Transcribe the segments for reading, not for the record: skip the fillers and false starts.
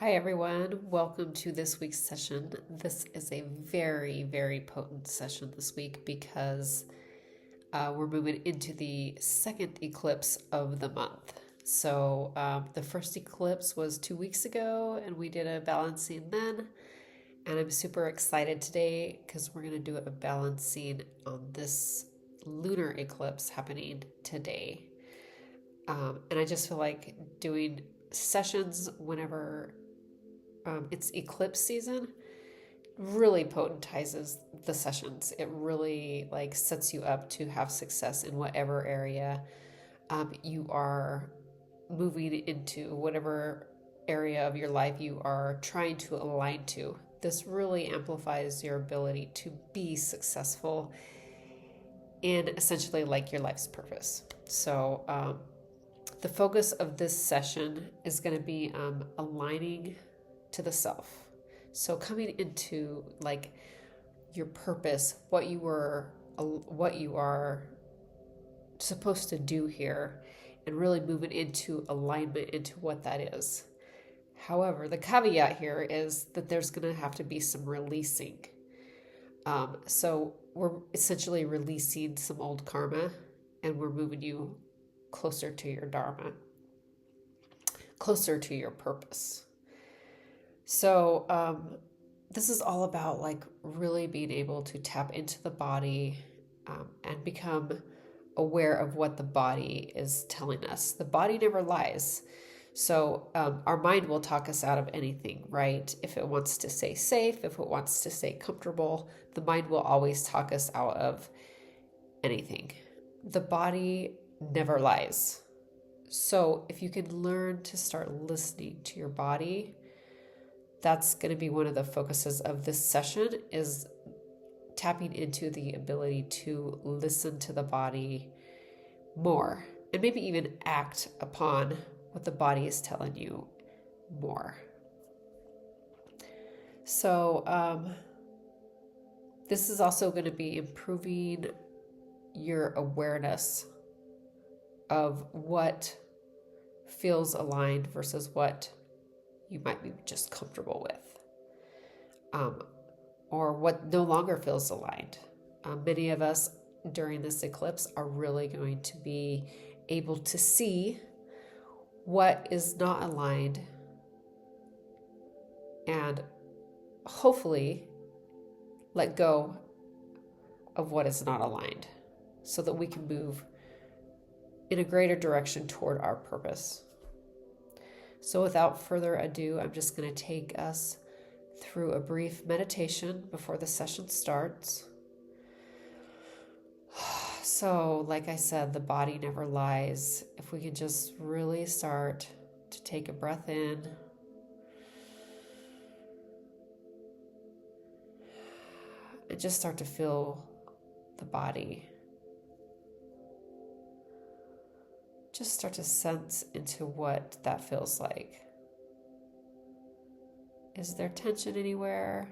Hi, everyone. Welcome to this week's session. This is a very, very potent session this week because we're moving into the second eclipse of the month. So, the first eclipse was 2 weeks ago, and we did a balancing then. And I'm super excited today because we're going to do a balancing on this lunar eclipse happening today. And I just feel like doing sessions whenever it's eclipse season really potentizes the sessions. It really sets you up to have success in whatever area you are moving into, whatever area of your life you are trying to align to. This really amplifies your ability to be successful in essentially your life's purpose. So the focus of this session is going to be aligning to the self. So coming into your purpose, what you are supposed to do here, and really moving into alignment into what that is. However, the caveat here is that there's going to have to be some releasing. So we're essentially releasing some old karma, and we're moving you closer to your dharma, closer to your purpose. So this is all about really being able to tap into the body and become aware of what the body is telling us. The body never lies. So our mind will talk us out of anything, right? If it wants to stay safe, if it wants to stay comfortable, the mind will always talk us out of anything. The body never lies. So if you can learn to start listening to your body, that's going to be one of the focuses of this session, is tapping into the ability to listen to the body more and maybe even act upon what the body is telling you more. So this is also going to be improving your awareness of what feels aligned versus what you might be just comfortable with, or what no longer feels aligned. Many of us during this eclipse are really going to be able to see what is not aligned and hopefully let go of what is not aligned so that we can move in a greater direction toward our purpose. So without further ado, I'm just going to take us through a brief meditation before the session starts. So, like I said, the body never lies. If we can just really start to take a breath in and just start to feel the body. Just start to sense into what that feels like. Is there tension anywhere?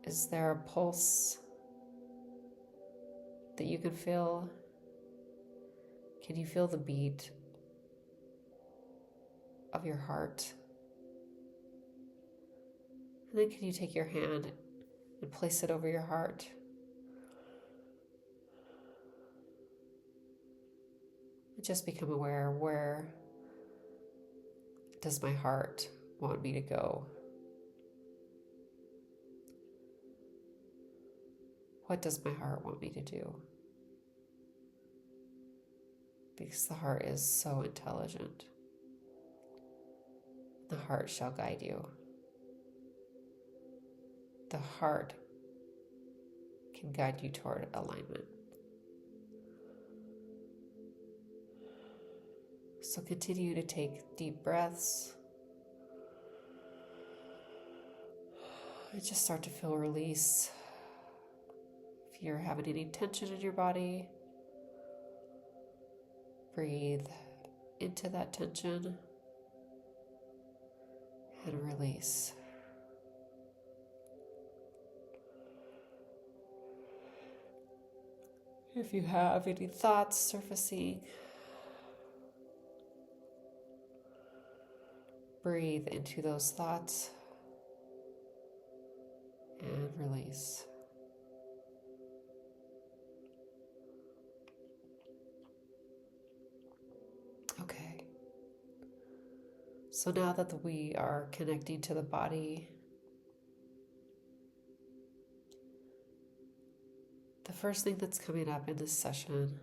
Is there a pulse that you can feel? Can you feel the beat of your heart? And then can you take your hand and place it over your heart? Just become aware, where does my heart want me to go? What does my heart want me to do? Because the heart is so intelligent. The heart shall guide you. The heart can guide you toward alignment. So continue to take deep breaths and just start to feel release. If you're having any tension in your body, breathe into that tension and release. If you have any thoughts surfacing, Breathe into those thoughts and release. Okay. So now that we are connecting to the body, the first thing that's coming up in this session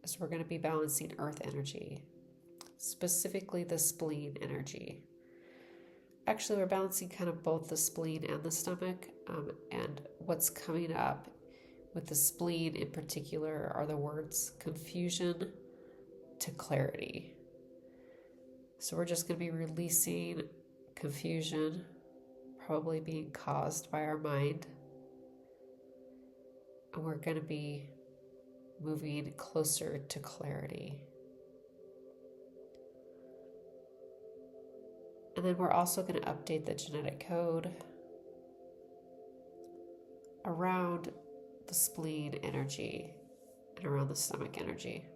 is we're going to be balancing earth energy, specifically the spleen energy. Actually, we're balancing kind of both the spleen and the stomach, and what's coming up with the spleen in particular are the words confusion to clarity. So we're just going to be releasing confusion, probably being caused by our mind, and we're going to be moving closer to clarity. And then we're also going to update the genetic code around the spleen energy and around the stomach energy.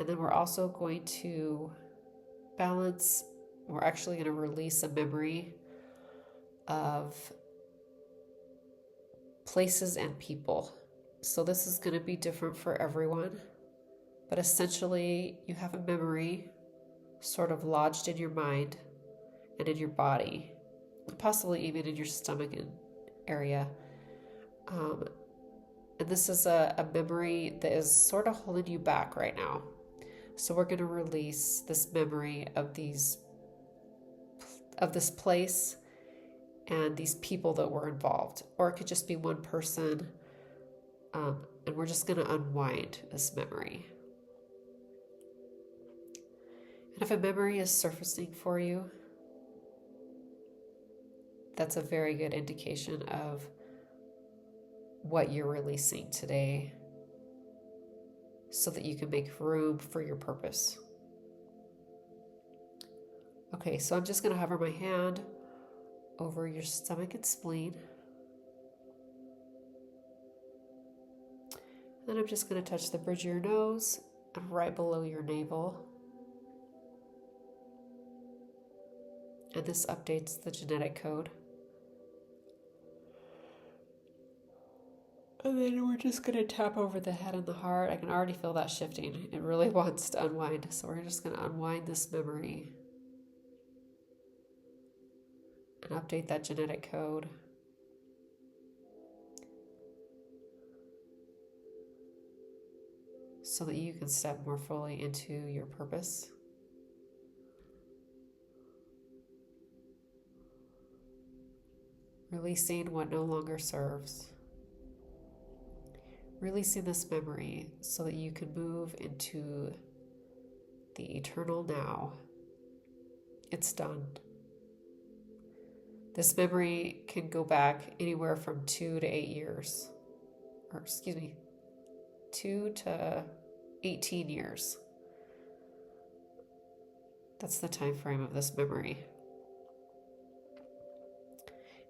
And then we're also going to balance, we're actually going to release a memory of places and people. So this is going to be different for everyone, but essentially you have a memory sort of lodged in your mind and in your body, possibly even in your stomach area. And this is a memory that is sort of holding you back right now. So we're going to release this memory of this place and these people that were involved, or it could just be one person, and we're just going to unwind this memory. And if a memory is surfacing for you, that's a very good indication of what you're releasing today so that you can make room for your purpose. Okay, so I'm just going to hover my hand over your stomach and spleen. Then I'm just going to touch the bridge of your nose and right below your navel. And this updates the genetic code. And then we're just going to tap over the head and the heart. I can already feel that shifting. It really wants to unwind. So we're just going to unwind this memory and update that genetic code. So that you can step more fully into your purpose. Releasing what no longer serves. Releasing this memory so that you can move into the eternal now. It's done. This memory can go back anywhere from 2 to 8 years. 2 to 18 years. That's the time frame of this memory.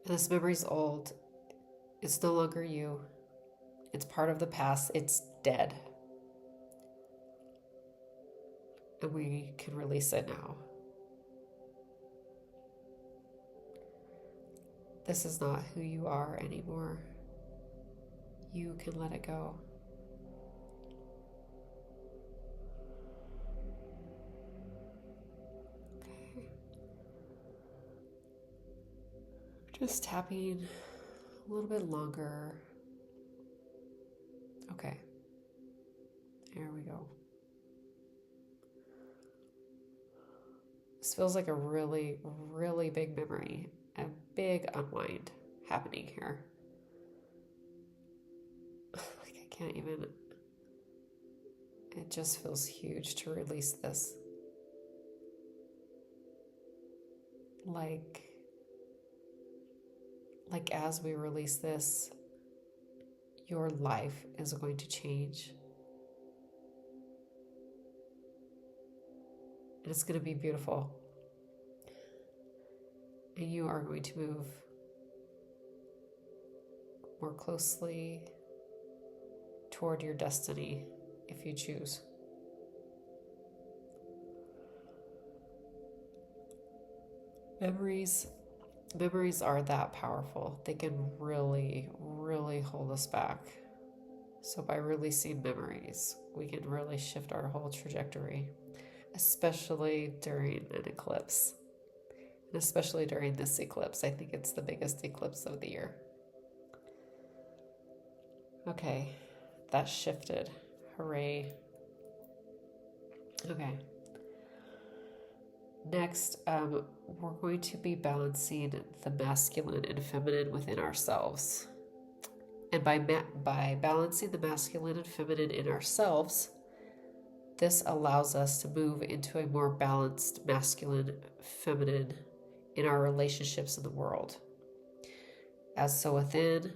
And this memory's old. It's no longer you. It's part of the past. It's dead. And we can release it now. This is not who you are anymore. You can let it go. Okay. Just tapping a little bit longer. Okay. There we go. This feels like a really, really big memory. A big unwind happening here. Like I can't even, it just feels huge to release this. Like as we release this, your life is going to change. And it's going to be beautiful. And you are going to move more closely toward your destiny if you choose. Memories, memories are that powerful. They can really, really hold us back. So by releasing memories, we can really shift our whole trajectory, especially during an eclipse. And especially during this eclipse. I think it's the biggest eclipse of the year. Okay, that shifted. Hooray. Okay. Next, we're going to be balancing the masculine and feminine within ourselves. And by balancing the masculine and feminine in ourselves, this allows us to move into a more balanced masculine, feminine in our relationships in the world. As so within,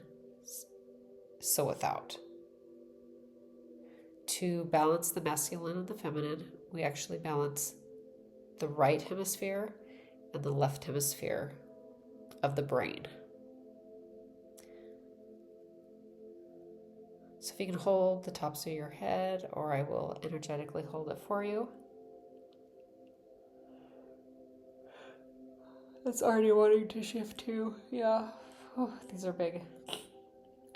so without. To balance the masculine and the feminine, we actually balance the right hemisphere and the left hemisphere of the brain. So if you can hold the tops of your head, or I will energetically hold it for you. It's already wanting to shift too. Yeah. Oh, these are big.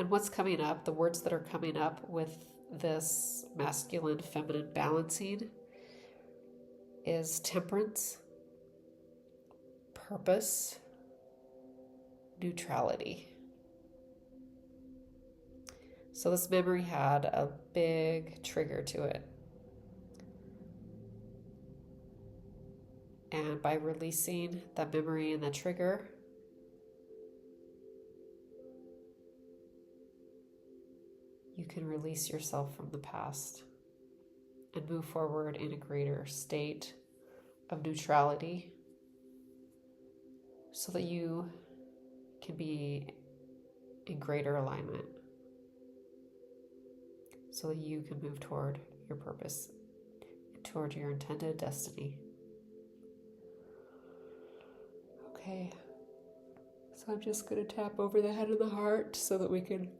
And what's coming up, the words that are coming up with this masculine feminine balancing is temperance, purpose, neutrality. So this memory had a big trigger to it. And by releasing that memory and that trigger, you can release yourself from the past and move forward in a greater state of neutrality so that you can be in greater alignment, so that you can move toward your purpose, toward your intended destiny. Okay, so I'm just going to tap over the head and the heart so that we can...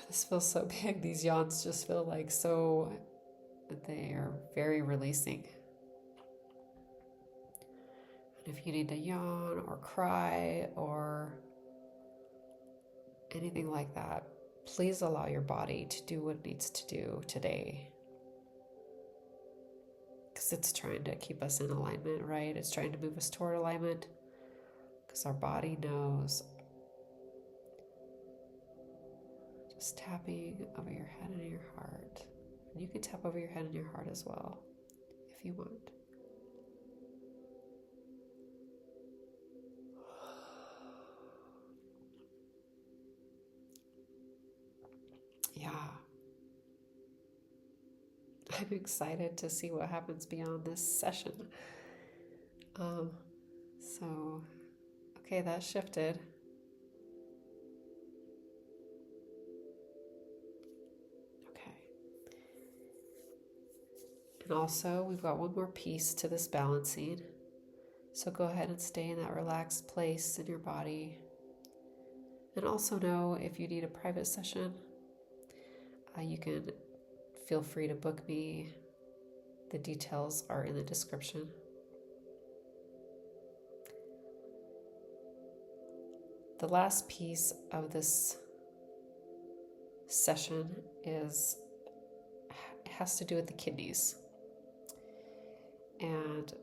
This feels so big. These yawns just feel like so... They are very releasing. And if you need to yawn or cry or anything like that, please allow your body to do what it needs to do today. Because it's trying to keep us in alignment, right? It's trying to move us toward alignment because our body knows. Just tapping over your head and your heart. And you can tap over your head and your heart as well, if you want. Yeah. I'm excited to see what happens beyond this session. Okay, that shifted. Okay. And also, we've got one more piece to this balancing. So go ahead and stay in that relaxed place in your body. And also know if you need a private session, you can feel free to book me. The details are in the description. The last piece of this session has to do with the kidneys. And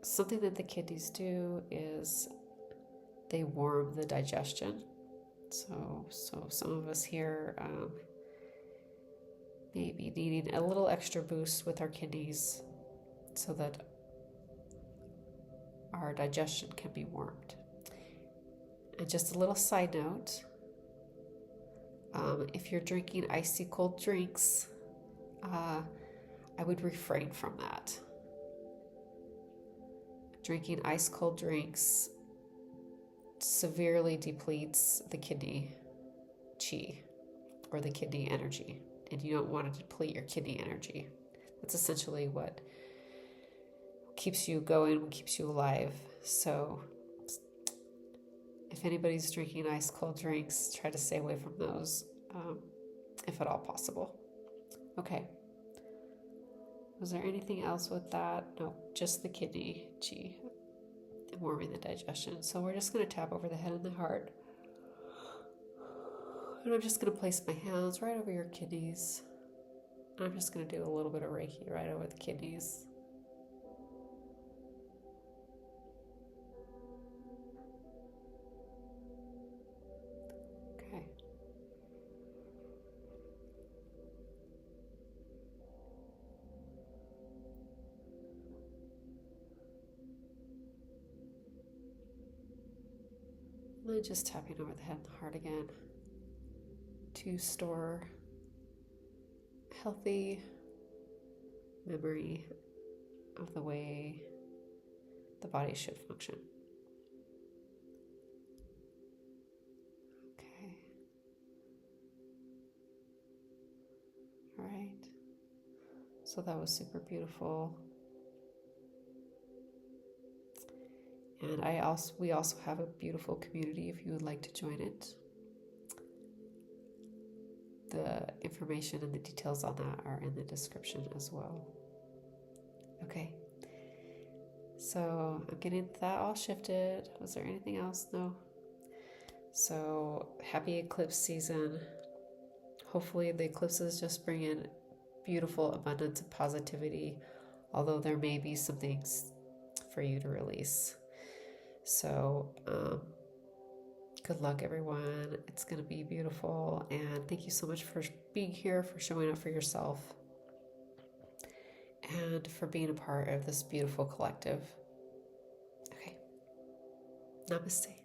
something that the kidneys do is they warm the digestion. So some of us here may be needing a little extra boost with our kidneys so that our digestion can be warmed. And just a little side note, if you're drinking icy cold drinks, I would refrain from that. Drinking ice cold drinks severely depletes the kidney chi or the kidney energy, and you don't want to deplete your kidney energy. That's essentially what keeps you going, keeps you alive. So if anybody's drinking ice cold drinks, try to stay away from those if at all possible. Okay. Was there anything else with that? No, just the kidney chi. warming the digestion. So we're just going to tap over the head and the heart. And I'm just going to place my hands right over your kidneys. And I'm just going to do a little bit of Reiki right over the kidneys. Okay. And then just tapping over the head and the heart again to store healthy memory of the way the body should function. Okay. All right. So that was super beautiful. And we also have a beautiful community if you would like to join it. The information and the details on that are in the description as well. Okay. So I'm getting that all shifted. Was there anything else? No. So happy eclipse season. Hopefully the eclipses just bring in beautiful abundance of positivity, although there may be some things for you to release. So good luck, everyone. It's going to be beautiful. And thank you so much for being here, for showing up for yourself, and for being a part of this beautiful collective. Okay. Namaste.